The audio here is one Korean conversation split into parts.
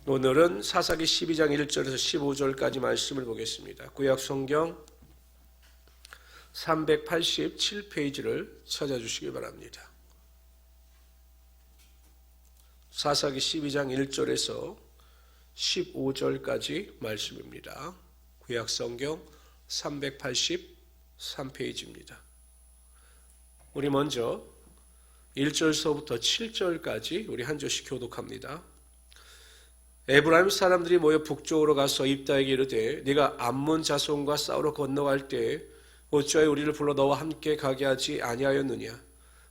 오늘은 사사기 12장 1절에서 15절까지 말씀을 보겠습니다. 구약 성경 387페이지를 찾아주시기 바랍니다. 사사기 12장 1절에서 15절까지 말씀입니다. 구약 성경 383페이지입니다. 우리 먼저 1절서부터 7절까지 우리 한 절씩 교독합니다. 에브라임 사람들이 모여 북쪽으로 가서 입다에게 이르되 네가 암몬 자손과 싸우러 건너갈 때 어찌하여 우리를 불러 너와 함께 가게 하지 아니하였느냐?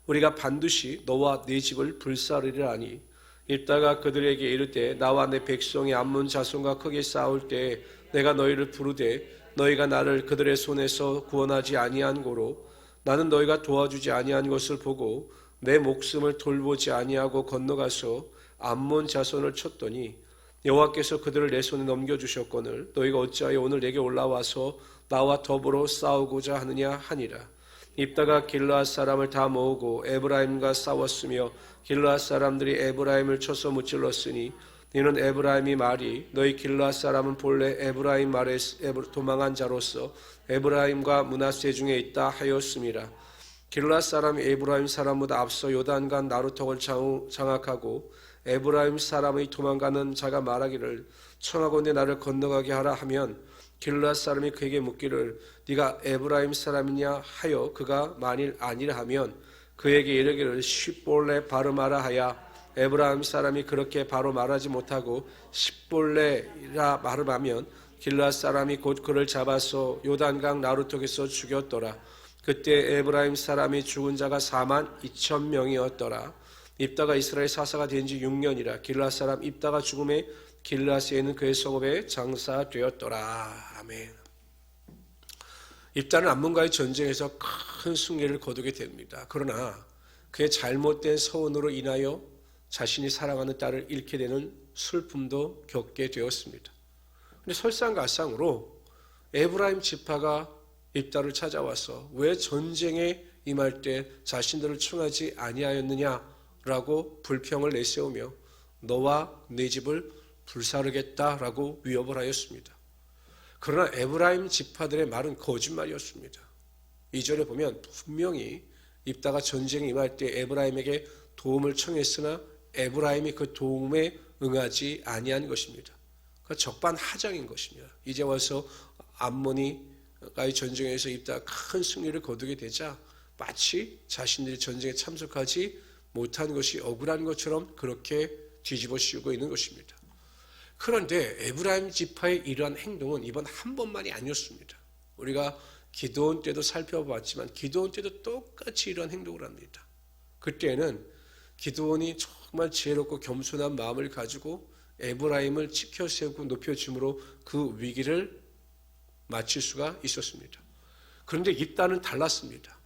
우리가 반드시 너와 네 집을 불사르리라 하니 입다가 그들에게 이르되 나와 내 백성이 암몬 자손과 크게 싸울 때 내가 너희를 부르되 너희가 나를 그들의 손에서 구원하지 아니한 고로 나는 너희가 도와주지 아니한 것을 보고 내 목숨을 돌보지 아니하고 건너가서 암몬 자손을 쳤더니 여호와께서 그들을 내 손에 넘겨주셨거늘 너희가 어찌하여 오늘 내게 올라와서 나와 더불어 싸우고자 하느냐 하니라. 입다가 길르앗 사람을 다 모으고 에브라임과 싸웠으며 길르앗 사람들이 에브라임을 쳐서 무찔렀으니 이는 에브라임이 말이 너희 길르앗 사람은 본래 에브라임 말에 도망한 자로서 에브라임과 므낫세 중에 있다 하였음이라. 길르앗 사람이 에브라임 사람보다 앞서 요단강 나루턱을 장악하고 에브라임 사람의 도망가는 자가 말하기를 청하건대 나를 건너가게 하라 하면 길르앗 사람이 그에게 묻기를 네가 에브라임 사람이냐 하여 그가 만일 아니라 하면 그에게 이르기를 십볼레 바르마라 하야 에브라임 사람이 그렇게 바로 말하지 못하고 십볼레라 말하면 길르앗 사람이 곧 그를 잡아서 요단강 나루턱에서 죽였더라. 그때 에브라임 사람이 죽은 자가 42,000명이었더라. 입다가 이스라엘 사사가 된 지 6년이라 길르앗 사람 입다가 죽음에 길르앗에 있는 그의 성읍에 장사되었더라. 아멘. 입다는 암몬과의 전쟁에서 큰 승리를 거두게 됩니다. 그러나 그의 잘못된 서원으로 인하여 자신이 사랑하는 딸을 잃게 되는 슬픔도 겪게 되었습니다. 그런데 설상가상으로 에브라임 지파가 입다를 찾아와서 왜 전쟁에 임할 때 자신들을 청하지 아니하였느냐 라고 불평을 내세우며 너와 네 집을 불사르겠다라고 위협을 하였습니다. 그러나 에브라임 지파들의 말은 거짓말이었습니다. 2절에 보면 분명히 입다가 전쟁에 임할 때 에브라임에게 도움을 청했으나 에브라임이 그 도움에 응하지 아니한 것입니다. 그 적반하장인 것입니다. 이제 와서 암몬이가의 전쟁에서 입다가 큰 승리를 거두게 되자 마치 자신들이 전쟁에 참석하지 못한 것이 억울한 것처럼 그렇게 뒤집어 씌우고 있는 것입니다. 그런데 에브라임 지파의 이러한 행동은 이번 한 번만이 아니었습니다. 우리가 기드온 때도 살펴봤지만 기드온 때도 똑같이 이러한 행동을 합니다. 그때는 기드온이 정말 지혜롭고 겸손한 마음을 가지고 에브라임을 지켜세우고 높여줌으로 그 위기를 마칠 수가 있었습니다. 그런데 입다는 달랐습니다.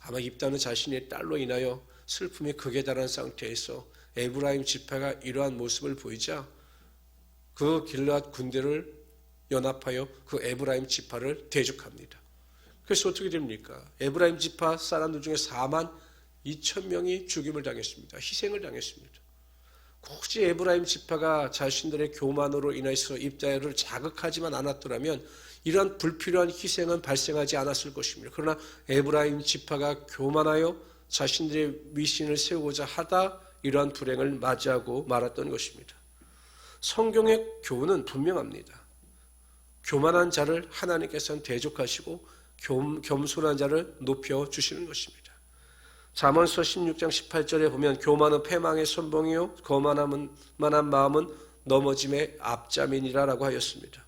아마 입다는 자신의 딸로 인하여 슬픔이 극에 달한 상태에서 에브라임 지파가 이러한 모습을 보이자 그 길르앗 군대를 연합하여 그 에브라임 지파를 대적합니다. 그래서 어떻게 됩니까? 에브라임 지파 사람들 중에 42,000명이 죽임을 당했습니다. 희생을 당했습니다. 굳이 에브라임 지파가 자신들의 교만으로 인해서 입다를 자극하지만 않았더라면 이러한 불필요한 희생은 발생하지 않았을 것입니다. 그러나 에브라임 지파가 교만하여 자신들의 위신을 세우고자 하다 이러한 불행을 맞이하고 말았던 것입니다. 성경의 교훈은 분명합니다. 교만한 자를 하나님께서는 대적하시고 겸손한 자를 높여주시는 것입니다. 잠언서 16장 18절에 보면 교만은 패망의 선봉이요 거만한 마음은 넘어짐의 앞자민이라 라고 하였습니다.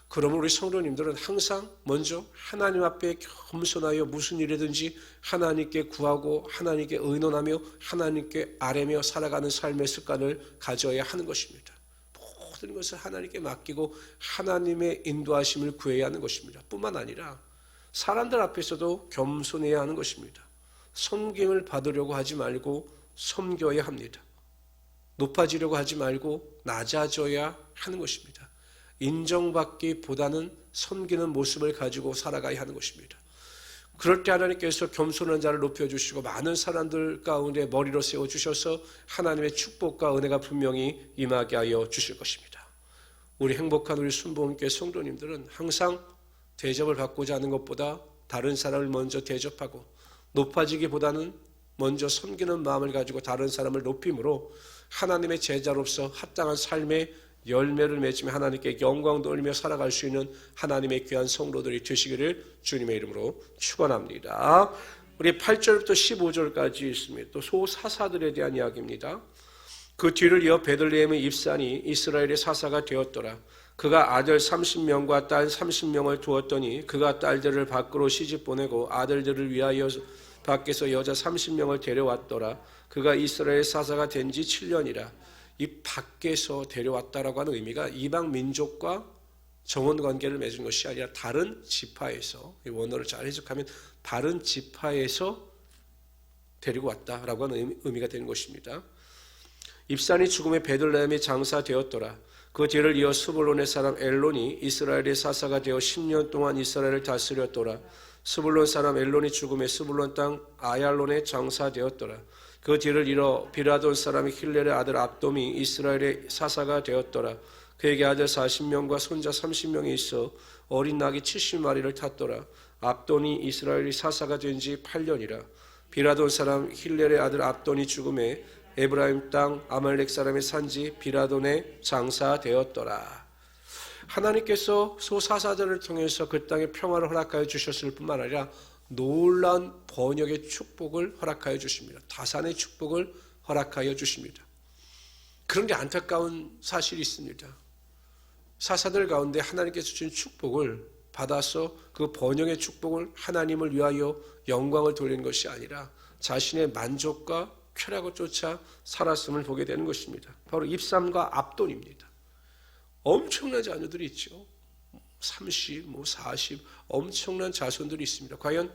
그러면 우리 성도님들은 항상 먼저 하나님 앞에 겸손하여 무슨 일이든지 하나님께 구하고 하나님께 의논하며 하나님께 아뢰며 살아가는 삶의 습관을 가져야 하는 것입니다. 모든 것을 하나님께 맡기고 하나님의 인도하심을 구해야 하는 것입니다. 뿐만 아니라 사람들 앞에서도 겸손해야 하는 것입니다. 섬김을 받으려고 하지 말고 섬겨야 합니다. 높아지려고 하지 말고 낮아져야 하는 것입니다. 인정받기보다는 섬기는 모습을 가지고 살아가야 하는 것입니다. 그럴 때 하나님께서 겸손한 자를 높여주시고 많은 사람들 가운데 머리로 세워주셔서 하나님의 축복과 은혜가 분명히 임하게 하여 주실 것입니다. 우리 행복한 우리 순복음교회 성도님들은 항상 대접을 받고자 하는 것보다 다른 사람을 먼저 대접하고 높아지기보다는 먼저 섬기는 마음을 가지고 다른 사람을 높임으로 하나님의 제자로서 합당한 삶의 열매를 맺으며 하나님께 영광 돌리며 살아갈 수 있는 하나님의 귀한 성도들이 되시기를 주님의 이름으로 축원합니다. 우리 8절부터 15절까지 있습니다. 또 소사사들에 대한 이야기입니다. 그 뒤를 이어 베들레헴의 입산이 이스라엘의 사사가 되었더라. 그가 아들 30명과 딸 30명을 두었더니 그가 딸들을 밖으로 시집 보내고 아들들을 위하여 밖에서 여자 30명을 데려왔더라. 그가 이스라엘 사사가 된 지 7년이라. 이 밖에서 데려왔다라고 하는 의미가 이방 민족과 정원 관계를 맺은 것이 아니라 다른 지파에서, 이 원어를 잘 해석하면 다른 지파에서 데리고 왔다라고 하는 의미가 되는 것입니다. 입산이 죽음의 베들레헴에 장사되었더라. 그 뒤를 이어 스불론의 사람 엘론이 이스라엘의 사사가 되어 10년 동안 이스라엘을 다스렸더라. 스불론 사람 엘론이 죽음에 스불론 땅 아얄론에 장사되었더라. 그 뒤를 이어 비라돈 사람이 힐렐의 아들 압돔이 이스라엘의 사사가 되었더라. 그에게 아들 40명과 손자 30명이 있어 어린 낙이 70마리를 탔더라. 압돈이 이스라엘의 사사가 된 지 8년이라. 비라돈 사람 힐렐의 아들 압돈이 죽음에 에브라임 땅 아말렉 사람의 산지 비라돈에 장사되었더라. 하나님께서 소사사들을 통해서 그 땅에 평화를 허락하여 주셨을 뿐만 아니라 놀라운 번역의 축복을 허락하여 주십니다. 다산의 축복을 허락하여 주십니다. 그런데 안타까운 사실이 있습니다. 사사들 가운데 하나님께서 주신 축복을 받아서 그 번영의 축복을 하나님을 위하여 영광을 돌리는 것이 아니라 자신의 만족과 쾌락을 쫓아 살았음을 보게 되는 것입니다. 바로 입삼과 압돈입니다. 엄청난 자녀들이 있죠. 30, 40 엄청난 자손들이 있습니다. 과연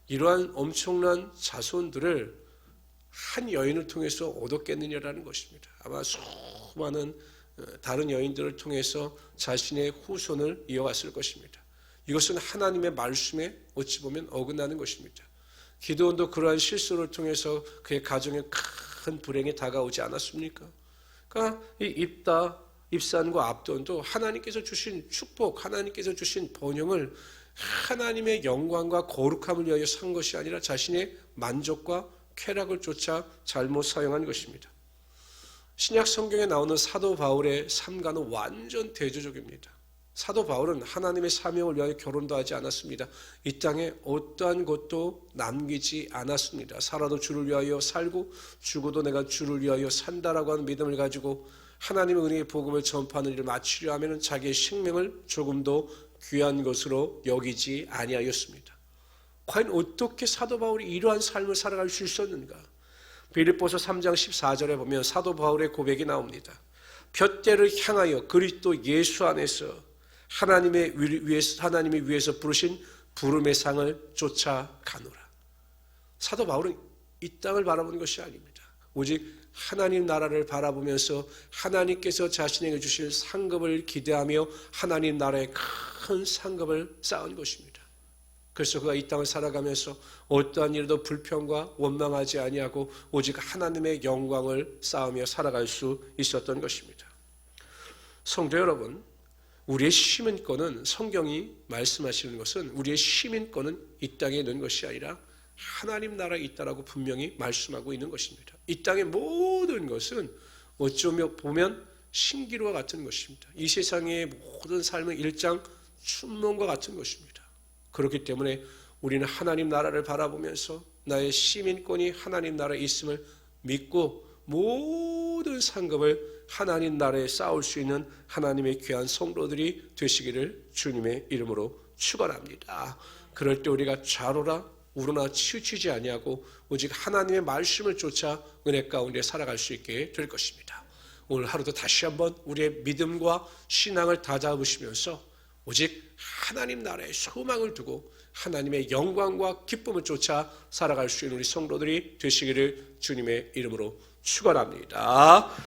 이러한 엄청난 자손들을 한 여인을 통해서 얻었겠느냐라는 것입니다. 아마 수많은 다른 여인들을 통해서 자신의 후손을 이어갔을 것입니다. 이것은 하나님의 말씀에 어찌 보면 어긋나는 것입니다. 기드온도 그러한 실수를 통해서 그의 가정에 큰 불행이 다가오지 않았습니까? 그러니까 이 입산과 압돈도 하나님께서 주신 축복, 하나님께서 주신 번영을 하나님의 영광과 거룩함을 위하여 산 것이 아니라 자신의 만족과 쾌락을 쫓아 잘못 사용한 것입니다. 신약 성경에 나오는 사도 바울의 삶과는 완전 대조적입니다. 사도 바울은 하나님의 사명을 위하여 결혼도 하지 않았습니다. 이 땅에 어떠한 것도 남기지 않았습니다. 살아도 주를 위하여 살고 죽어도 내가 주를 위하여 산다라고 하는 믿음을 가지고 하나님의 은혜의 복음을 전파하는 일을 마치려 하면 자기의 생명을 조금도 귀한 것으로 여기지 아니하였습니다. 과연 어떻게 사도 바울이 이러한 삶을 살아갈 수 있었는가? 빌립보서 3장 14절에 보면 사도 바울의 고백이 나옵니다. 둯대를 향하여 그리스도 예수 안에서 하나님이 위에서 부르신 부름의 상을 쫓아가노라. 사도 바울은 이 땅을 바라보는 것이 아닙니다. 오직 하나님 나라를 바라보면서 하나님께서 자신에게 주실 상급을 기대하며 하나님 나라의 큰 상급을 쌓은 것입니다. 그래서 그가 이 땅을 살아가면서 어떠한 일도 불평과 원망하지 아니하고 오직 하나님의 영광을 쌓으며 살아갈 수 있었던 것입니다. 성도 여러분, 우리의 시민권은 성경이 말씀하시는 것은 우리의 시민권은 이 땅에 있는 것이 아니라 하나님 나라에 있다라고 분명히 말씀하고 있는 것입니다. 이 땅의 모든 것은 어쩌면 보면 신기루와 같은 것입니다. 이 세상의 모든 삶은 일장 춘몽과 같은 것입니다. 그렇기 때문에 우리는 하나님 나라를 바라보면서 나의 시민권이 하나님 나라에 있음을 믿고 모든 상급을 하나님 나라에 쌓을 수 있는 하나님의 귀한 성도들이 되시기를 주님의 이름으로 축원합니다. 그럴 때 우리가 좌로나 우로나 치우치지 아니하고 오직 하나님의 말씀을 쫓아 은혜 가운데 살아갈 수 있게 될 것입니다. 오늘 하루도 다시 한번 우리의 믿음과 신앙을 다잡으시면서 오직 하나님 나라에 소망을 두고 하나님의 영광과 기쁨을 쫓아 살아갈 수 있는 우리 성도들이 되시기를 주님의 이름으로 축원합니다.